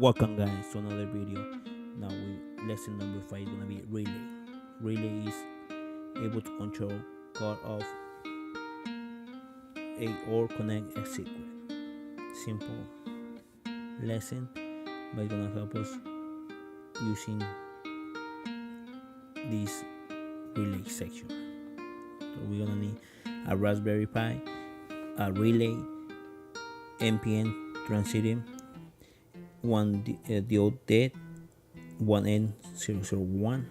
Welcome guys to another video. Now lesson number 5 is gonna be relay. Relay is able to control cut off a or connect a secret. Simple lesson, but it's gonna help us using this relay section. So we're gonna need a Raspberry Pi, a relay, NPN transistor, one diode dead, one N001,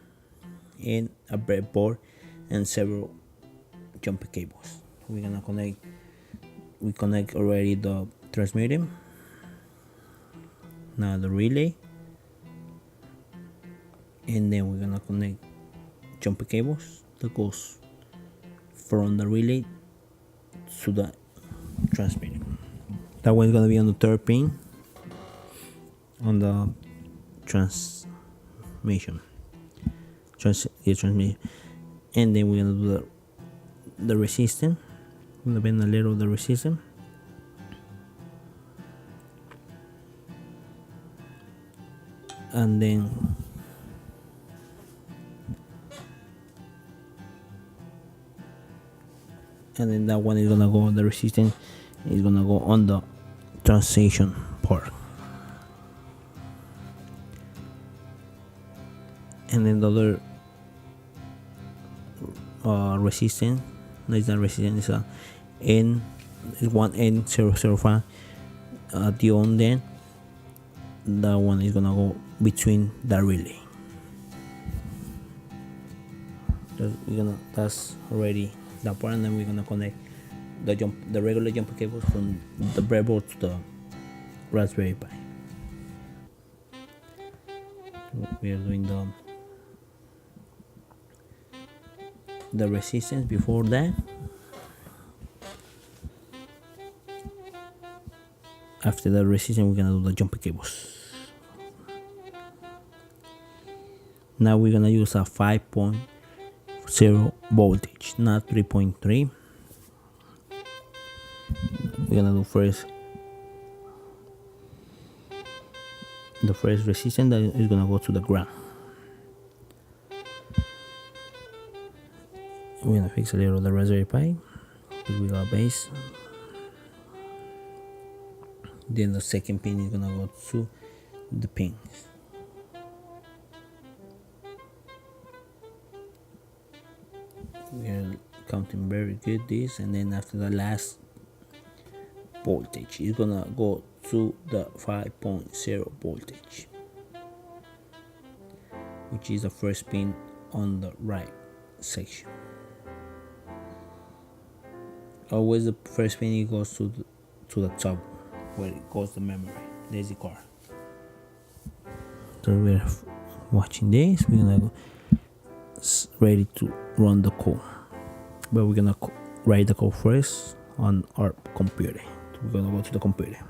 and a breadboard and several jumper cables. We connect already the transmitter, now the relay, and then we're gonna connect jumper cables that goes from the relay to the transmitter. That one is gonna be on the third pin on the transmission, and then we're gonna do the resistance. I'm gonna bend a little of the resistance, and then that one is gonna go, the resistance is gonna go on the transition part, and then the other resistance, is not resistance, is one N005 the on, then that one is gonna go between the relay. That's already that part, and then we're gonna connect the regular jumper cables from the breadboard to the Raspberry Pi. We are doing the resistance before that. After the resistance, we're gonna do the jumper cables. Now we're gonna use a 5.0 voltage, not 3.3. We're gonna do the first resistance that is gonna go to the ground. We're gonna fix a little of the Raspberry Pi because we got base. Then the second pin is gonna go to the pins. We are counting very good this, and then after the last voltage is gonna go to the 5.0 voltage, which is the first pin on the right section. Always the first pin, it goes to the top where it goes the memory. There's the card. So we're watching this. We're gonna go ready to run the code, but we're gonna write the code first on our computer. So we're gonna go to the computer.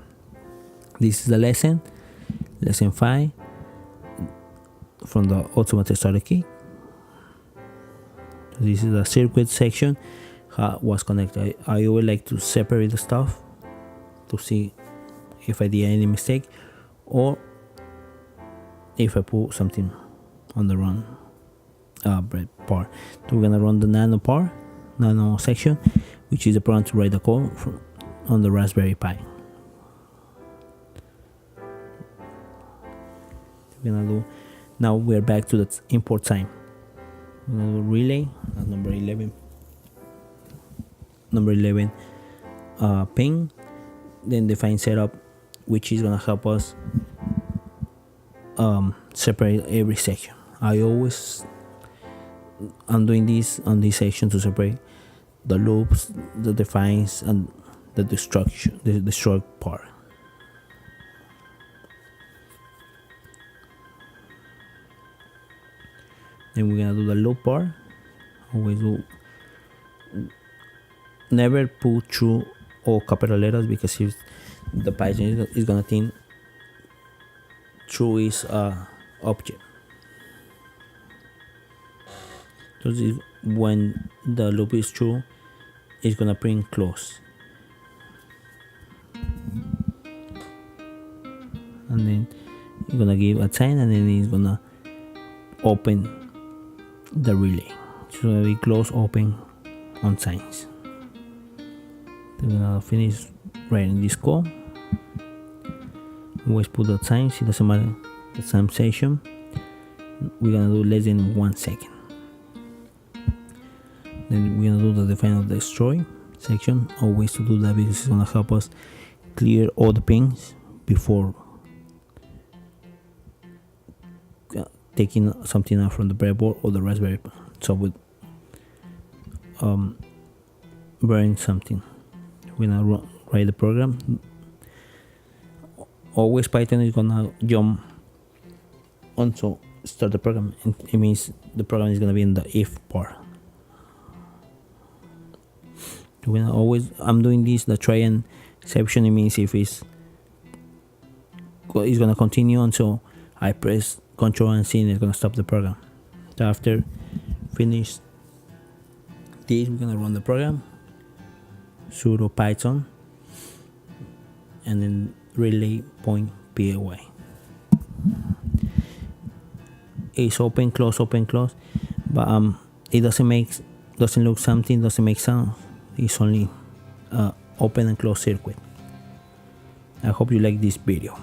This is the lesson 5 from the automatic starter kit. This is the circuit section, how it was connected. I always like to separate the stuff to see if I did any mistake or if I put something on the wrong bread part. So we're gonna run the nano section, which is the program to write the code on the Raspberry Pi. We're gonna do, now we're back to the import time. We're gonna do relay number 11 pin, then define setup, which is gonna help us separate every section. I'm doing this on this section to separate the loops, the defines, and the destruct part. Then we're gonna do the loop part. Always do, never put through all capital letters, because if the Python is gonna think true is object. So when the loop is true, it's gonna print close. and then you're gonna give a sign, and then it's gonna open the relay. It's gonna be close, open on signs. We're gonna finish writing this code. Always put the times, it doesn't matter the time session. We're gonna do less than 1 second. Then we're gonna do the define of destroy section. Always to do that because it's gonna help us clear all the pings before taking something out from the breadboard or the Raspberry Pi. So with burn something, we're gonna write the program. Always Python is gonna jump onto start the program, and it means the program is gonna be in the if part. We're gonna always, I'm doing this, the try and exception. It means if it's gonna continue until I press Control and C, and it's gonna stop the program. So after finish this, we're gonna run the program, sudo python, and then relay.py. It's open close, but it doesn't look something, doesn't make sound. It's only open and close circuit. I hope you like this video.